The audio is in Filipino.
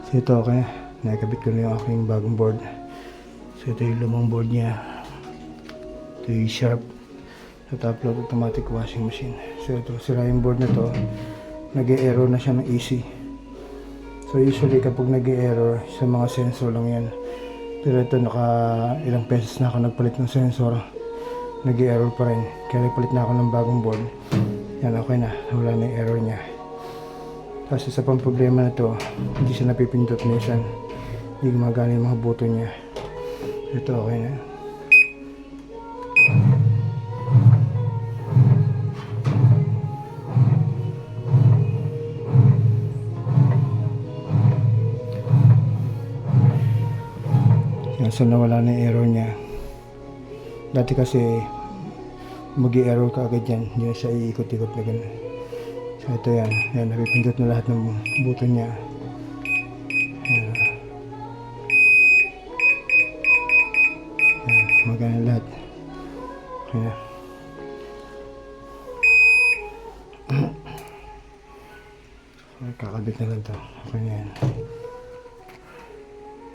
So ito okay, nakakabit ko na yung aking bagong board. So ito yung lumang board niya. Ito yung Sharp sa top load automatic washing machine. So ito, sira yung board na to, nag-e-error na siya ng AC. So usually kapag nag-e-error, sa mga sensor lang yan. Pero ito naka ilang pesos na ako nagpalit ng sensor, nag-e-error pa rin. Kaya nagpalit na ako ng bagong board. Yan, okay na, wala na yung error niya. Kasi sa pang problema na to, hindi siya napipindot minsan, hindi gumagana yung mga buto niya. Ito okay na. Yan, so nawala na yung error niya. Dati kasi mag-i-error ka agad yan, hindi na siya iikot-ikot na gano'n. So ito yan, yan, napipindot na lahat ng buto niya. Yan, yan, magana lahat. Okay na. Kakabit na lang to. Okay na yan.